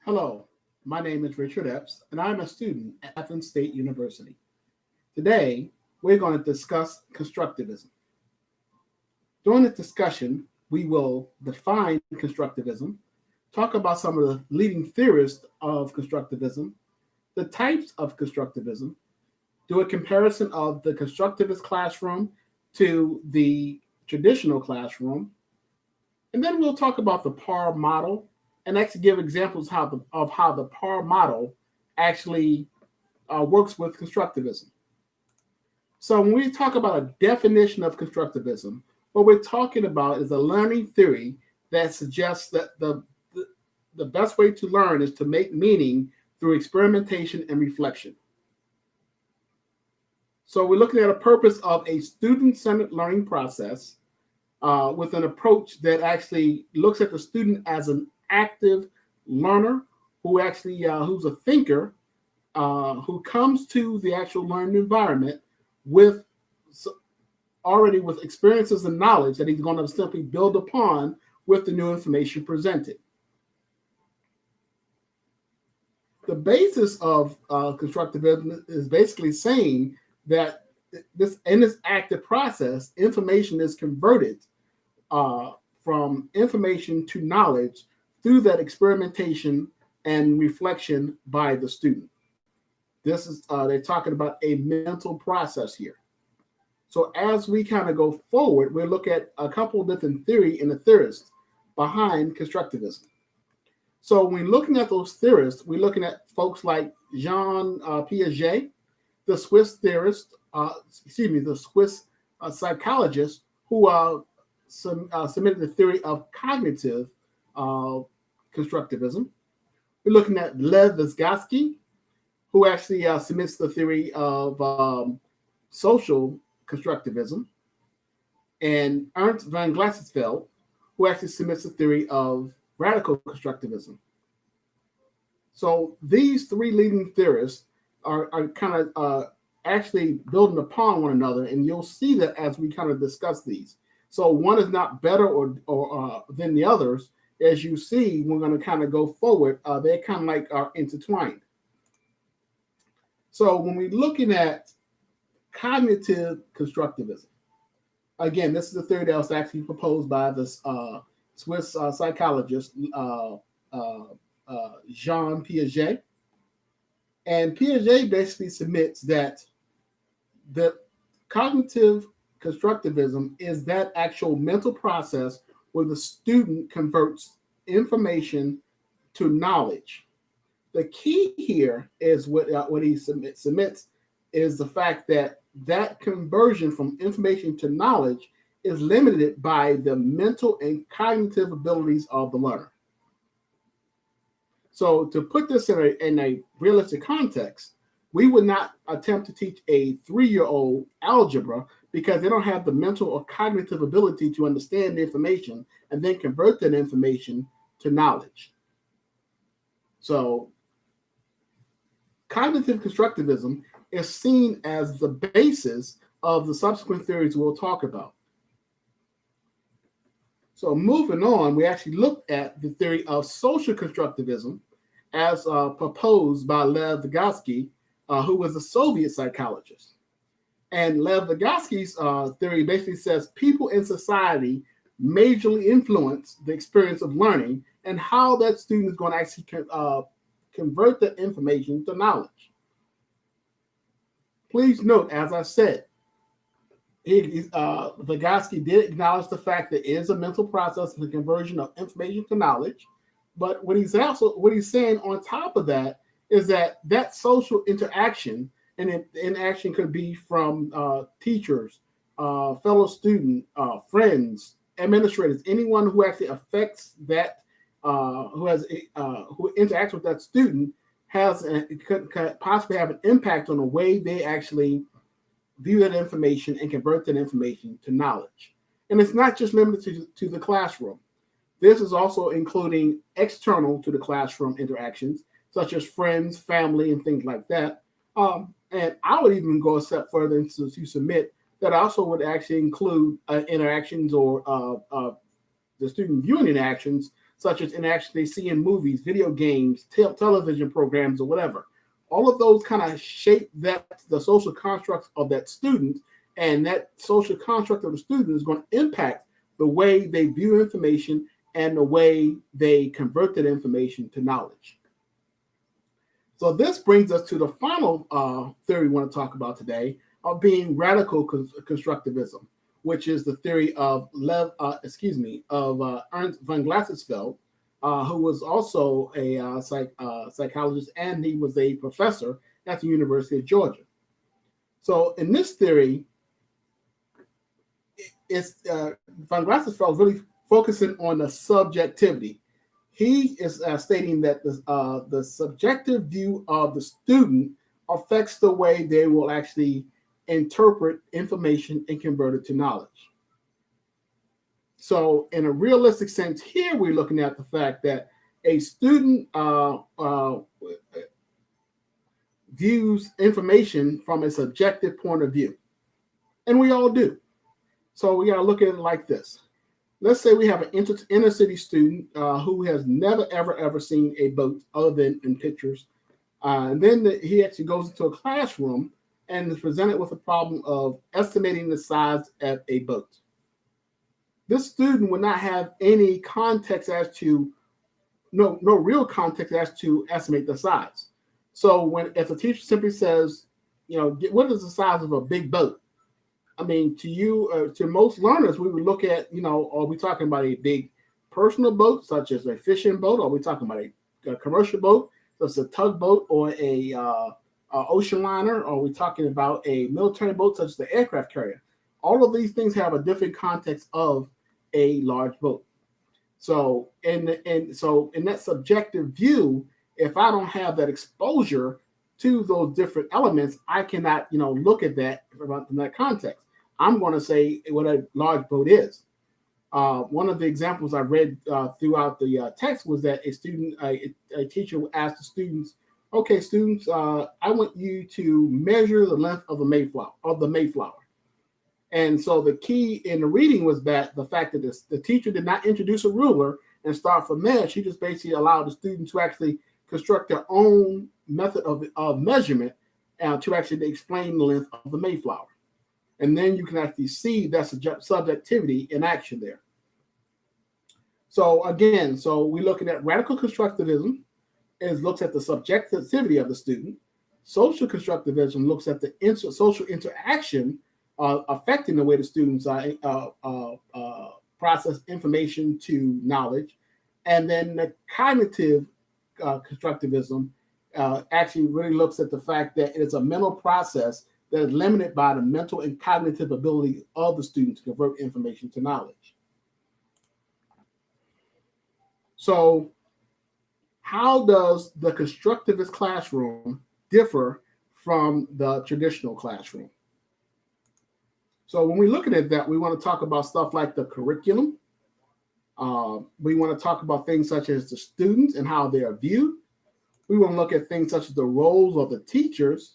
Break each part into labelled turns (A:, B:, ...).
A: Hello, my name is Richard Epps, and I'm a student at Athens State University. Today, we're going to discuss constructivism. During this discussion, we will define constructivism, talk about some of the leading theorists of constructivism, the types of constructivism, do a comparison of the constructivist classroom to the traditional classroom, and then we'll talk about the PAR model and actually give examples of how the PAR model actually works with constructivism. So when we talk about a definition of constructivism, what we're talking about is a learning theory that suggests that the best way to learn is to make meaning through experimentation and reflection. So we're looking at a purpose of a student-centered learning process with an approach that actually looks at the student as an active learner who's a thinker who comes to the actual learning environment with already with experiences and knowledge that he's going to simply build upon with the new information presented. The basis of constructivism is basically saying that in this active process, information is converted from information to knowledge through that experimentation and reflection by the student. This is they're talking about a mental process here. So as we kind of go forward, we'll look at a couple of different theory and the theorists behind constructivism. So when looking at those theorists, we're looking at folks like Jean Piaget, the Swiss theorist, the Swiss psychologist who submitted the theory of cognitive constructivism. We're looking at Lev Vygotsky, who actually submits the theory of social constructivism, and Ernst van Glassensfeld, who actually submits the theory of radical constructivism. So these three leading theorists are kind of actually building upon one another, and you'll see that as we kind of discuss these. So one is not better or than the others. As you see, we're going to kind of go forward. They kind of like are intertwined. So when we're looking at cognitive constructivism, again, this is a theory that was actually proposed by this Swiss psychologist Jean Piaget. And Piaget basically submits that the cognitive constructivism is that actual mental process where the student converts information to knowledge. The key here is what he submits is the fact that that conversion from information to knowledge is limited by the mental and cognitive abilities of the learner. So to put this in a realistic context, we would not attempt to teach a 3-year-old algebra because they don't have the mental or cognitive ability to understand the information and then convert that information to knowledge. So cognitive constructivism is seen as the basis of the subsequent theories we'll talk about. So moving on, we actually looked at the theory of social constructivism as proposed by Lev Vygotsky, who was a Soviet psychologist. And Lev Vygotsky's theory basically says people in society majorly influence the experience of learning and how that student is going to actually convert that information to knowledge. Please note, as I said, Vygotsky did acknowledge the fact that it is a mental process of the conversion of information to knowledge. But what he's saying on top of that is that social interaction, and interaction could be from teachers, fellow student, friends, administrators, anyone who actually affects that, who interacts with that student, could possibly have an impact on the way they actually view that information and convert that information to knowledge. And it's not just limited to the classroom. This is also including external to the classroom interactions, such as friends, family, and things like that. And I would even go a step further to submit that also would actually include interactions or the student viewing interactions, such as interaction they see in movies, video games, television programs, or whatever. All of those kind of shape the social constructs of that student, and that social construct of the student is going to impact the way they view information and the way they convert that information to knowledge. So this brings us to the final theory we want to talk about today, of being radical constructivism, which is the theory of Ernst von Glasersfeld, who was also a psychologist, and he was a professor at the University of Georgia. So in this theory, von Glasersfeld really focusing on the subjectivity. He is stating that the subjective view of the student affects the way they will actually interpret information and convert it to knowledge. So in a realistic sense here, we're looking at the fact that a student views information from a subjective point of view. And we all do. So we got to look at it like this. Let's say we have an inner city student who has never, ever seen a boat other than in pictures. And then he actually goes into a classroom and is presented with a problem of estimating the size of a boat. This student would not have any context as to, no real context as to estimate the size. So if a teacher simply says, what is the size of a big boat? I mean, to most learners, we would look at, are we talking about a big personal boat, such as a fishing boat? Or are we talking about a commercial boat, such as a tugboat or a ocean liner? Or are we talking about a military boat, such as the aircraft carrier? All of these things have a different context of a large boat. So, in that subjective view, if I don't have that exposure to those different elements, I cannot, look at that from that context. I'm going to say what a large boat is. One of the examples I read throughout the text was that a teacher asked the students, "Okay, students, I want you to measure the length of the Mayflower." And so the key in the reading was that the fact that the teacher did not introduce a ruler and start from there. She just basically allowed the students to actually construct their own method of measurement to actually explain the length of the Mayflower. And then you can actually see that subjectivity in action there. So again, we're looking at radical constructivism. It looks at the subjectivity of the student. Social constructivism looks at the social interaction affecting the way the students process information to knowledge. And then the cognitive constructivism actually really looks at the fact that it's a mental process that is limited by the mental and cognitive ability of the student to convert information to knowledge. So how does the constructivist classroom differ from the traditional classroom? So when we're looking at that, we want to talk about stuff like the curriculum. We want to talk about things such as the students and how they are viewed. We want to look at things such as the roles of the teachers.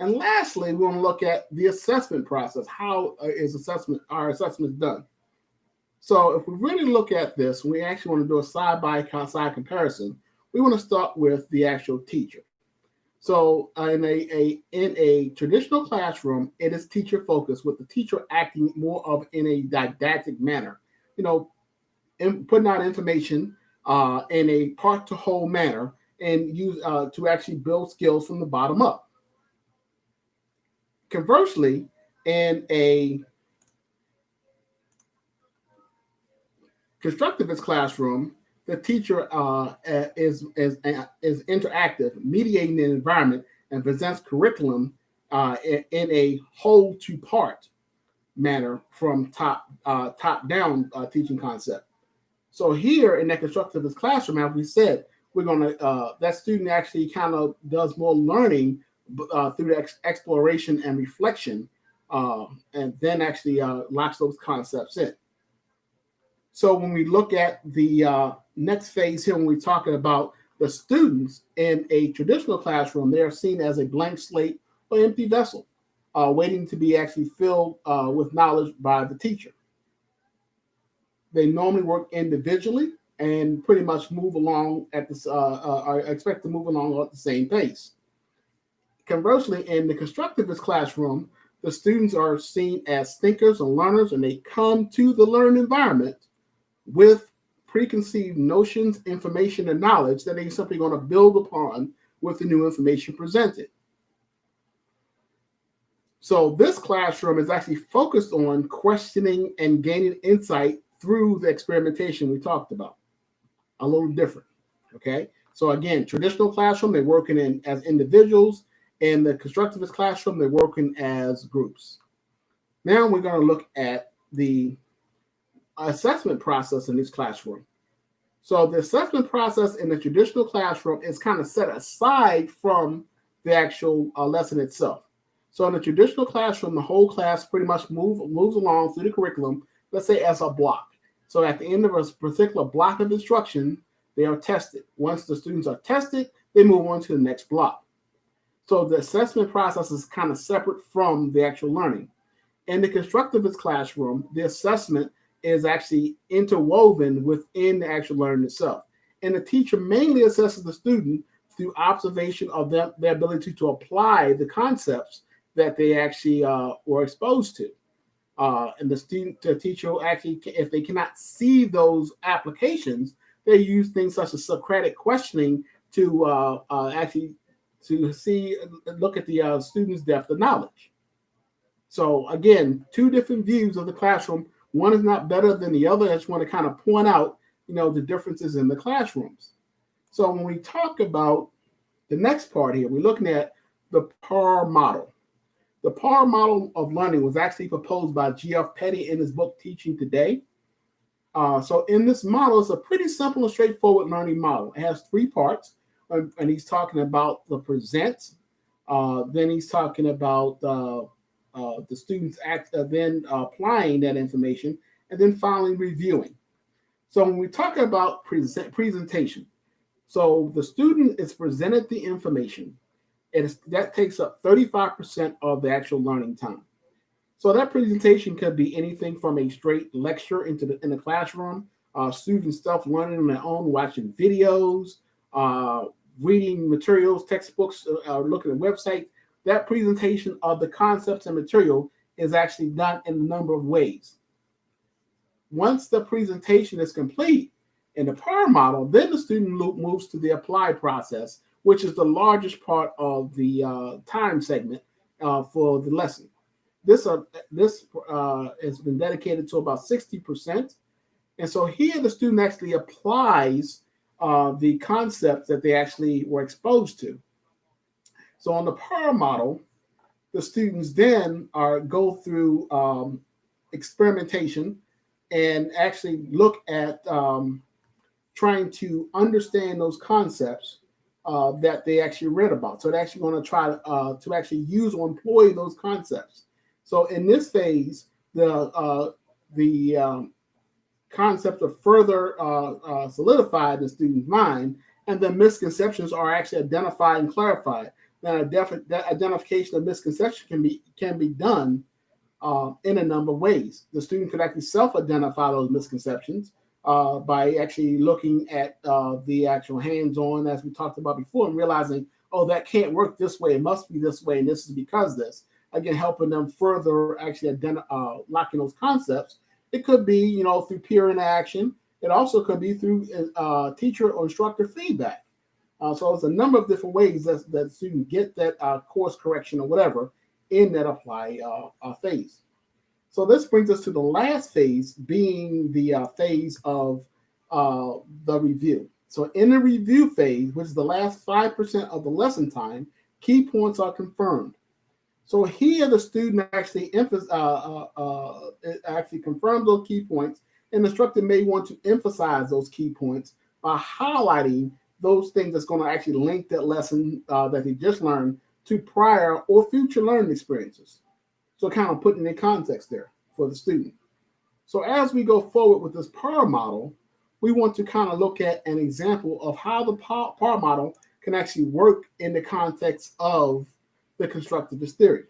A: And lastly, we want to look at the assessment process. How are assessments done? So if we really look at this, we actually want to do a side-by-side comparison. We want to start with the actual teacher. So in a traditional classroom, it is teacher focused, with the teacher acting more of in a didactic manner, putting out information in a part to whole manner, and use to actually build skills from the bottom up. Conversely, in a constructivist classroom, the teacher is interactive, mediating an environment, and presents curriculum in a whole to part manner from top down teaching concept. So here in that constructivist classroom, as we said, we're going to that student actually kind of does more learning through the exploration and reflection, and then actually locks those concepts in. So when we look at the next phase here, when we're talking about the students in a traditional classroom, they are seen as a blank slate or empty vessel, waiting to be actually filled with knowledge by the teacher. They normally work individually, and pretty much move along at this, are expect to move along at the same pace. Conversely, in the constructivist classroom, the students are seen as thinkers and learners, and they come to the learning environment with preconceived notions, information, and knowledge that they're simply going to build upon with the new information presented. So this classroom is actually focused on questioning and gaining insight through the experimentation we talked about. A little different, okay? So again, traditional classroom, they're working in as individuals. In the constructivist classroom, they're working as groups. Now we're going to look at the assessment process in this classroom. So the assessment process in the traditional classroom is kind of set aside from the actual lesson itself. So in the traditional classroom, the whole class pretty much moves along through the curriculum, let's say as a block. So at the end of a particular block of instruction, they are tested. Once the students are tested, they move on to the next block. So the assessment process is kind of separate from the actual learning. In the constructivist classroom, the assessment is actually interwoven within the actual learning itself. And the teacher mainly assesses the student through observation of their ability to apply the concepts that they actually were exposed to. And the teacher will actually, if they cannot see those applications, they use things such as Socratic questioning to actually look at the student's depth of knowledge. So again, two different views of the classroom. One is not better than the other. I just want to kind of point out, the differences in the classrooms. So when we talk about the next part here, we're looking at the PAR model. The PAR model of learning was actually proposed by G.F. Petty in his book, Teaching Today. So in this model, it's a pretty simple and straightforward learning model. It has three parts, and he's talking about the present. Then he's talking about the students then applying that information, and then finally reviewing. So when we talk about presentation, so the student is presented the information. That takes up 35% of the actual learning time. So that presentation could be anything from a straight lecture in the classroom, students self-learning on their own, watching videos, reading materials, textbooks, looking at websites. That presentation of the concepts and material is actually done in a number of ways. Once the presentation is complete in the PAR model, then the student moves to the apply process, which is the largest part of the time segment for the lesson. This has been dedicated to about 60%. And so here the student actually applies the concepts that they actually were exposed to. So on the PAR model, the students then go through experimentation and actually look at trying to understand those concepts that they actually read about. So they're actually going to try to actually use or employ those concepts. So in this phase, the concepts are further solidified in the student's mind, and the misconceptions are actually identified and clarified. Now, that identification of misconception can be done in a number of ways. The student could actually self-identify those misconceptions by actually looking at the actual hands-on, as we talked about before, and realizing, oh, that can't work this way. It must be this way, and this is because this. Again, helping them further actually locking those concepts. It could be, through peer interaction. It also could be through teacher or instructor feedback. So it's a number of different ways that students get that course correction or whatever in that apply phase. So this brings us to the last phase, being the phase of the review. So in the review phase, which is the last 5% of the lesson time, key points are confirmed. So here the student actually confirms those key points, and the instructor may want to emphasize those key points by highlighting those things that's going to actually link that lesson that they just learned to prior or future learning experiences. So kind of putting in context there for the student. So as we go forward with this PAR model, we want to kind of look at an example of how the PAR model can actually work in the context of the constructivist theory.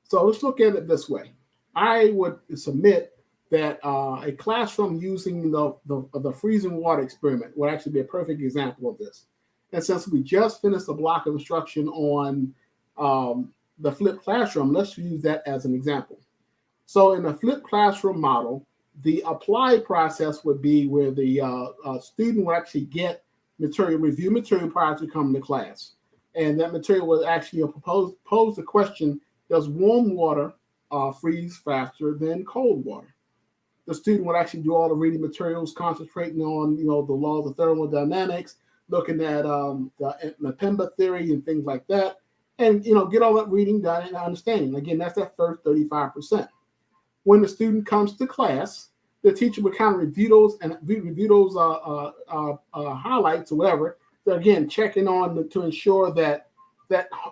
A: So let's look at it this way. I would submit that a classroom using the freezing water experiment would actually be a perfect example of this. And since we just finished a block of instruction on the flipped classroom, let's use that as an example. So in a flipped classroom model, the apply process would be where the student will actually get material, review material prior to coming to class. And that material will actually pose the question, does warm water freeze faster than cold water? The student would actually do all the reading materials, concentrating on the laws of thermodynamics, looking at the Mpemba theory and things like that, and get all that reading done and understanding. Again, that's that first 35%. When the student comes to class, the teacher would kind of review those highlights or whatever. So again, checking on to ensure that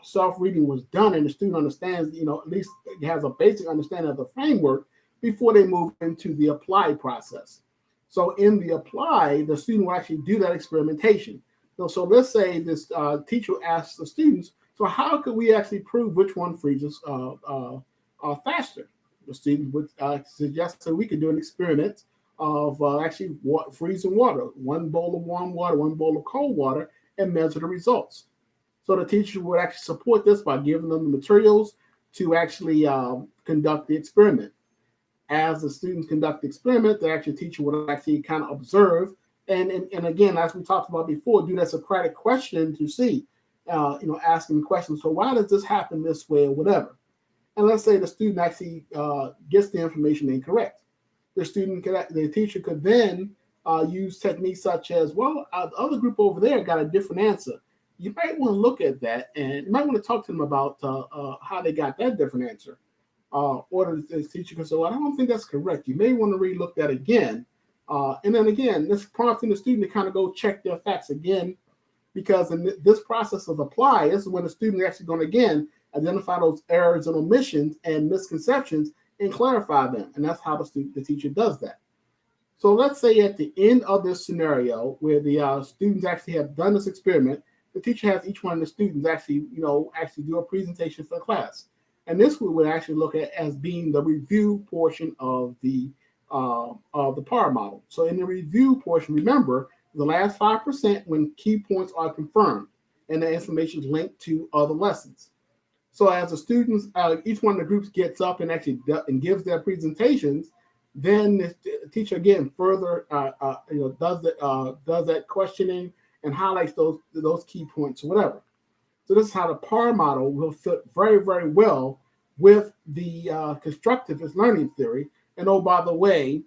A: self-reading was done and the student understands, at least has a basic understanding of the framework before they move into the apply process. So in the apply, the student will actually do that experimentation. So let's say this teacher asks the students, so how could we actually prove which one freezes faster? The student would suggest that we could do an experiment of actually freezing water, one bowl of warm water, one bowl of cold water, and measure the results. So the teacher would actually support this by giving them the materials to actually conduct the experiment. As the students conduct the experiment, the actual teacher would actually kind of observe and again, as we talked about before, do that Socratic question to see, asking questions. So why does this happen this way or whatever? And let's say the student actually gets the information incorrect. The teacher could then use techniques such as, well, the other group over there got a different answer. You might want to look at that, and you might want to talk to them about how they got that different answer. Or the teacher could say, well, I don't think that's correct. You may want to relook that again. And then again, this prompting the student to kind of go check their facts again, because in this process of apply, this is when the student is actually going to, again, identify those errors and omissions and misconceptions and clarify them. And that's how the teacher does that. So let's say at the end of this scenario where the students actually have done this experiment, the teacher has each one of the students actually do a presentation for the class. And this we would actually look at as being the review portion of the PAR model. So in the review portion, remember, the last 5% when key points are confirmed and the information is linked to other lessons. So as the students, each one of the groups gets up and actually gives their presentations, then the teacher again further does that questioning and highlights those key points or whatever. So this is how the PAR model will fit very, very well with the constructivist learning theory. And oh, by the way,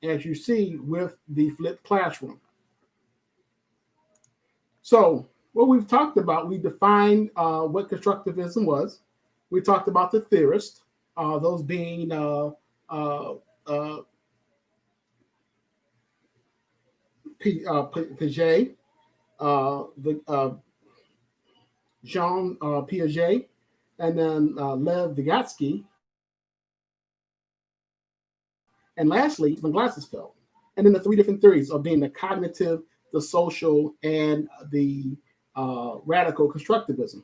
A: as you see with the flipped classroom. So what we've talked about, we defined what constructivism was. We talked about the theorists, those being Piaget, Jean Piaget, and then Lev Vygotsky, and lastly, Van Glassesfeld. And then the three different theories of being the cognitive, the social, and the radical constructivism.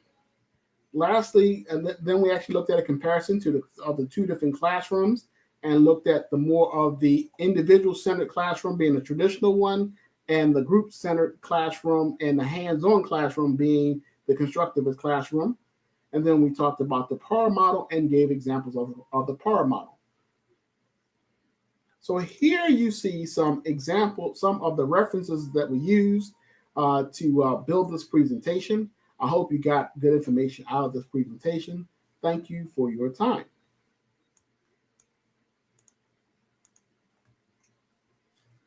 A: Lastly, and then we actually looked at a comparison to the two different classrooms and looked at the more of the individual-centered classroom being the traditional one, and the group-centered classroom and the hands-on classroom being the constructivist classroom. And then we talked about the PAR model and gave examples of the PAR model. So here you see some of the references that we used to build this presentation. I hope you got good information out of this presentation. Thank you for your time.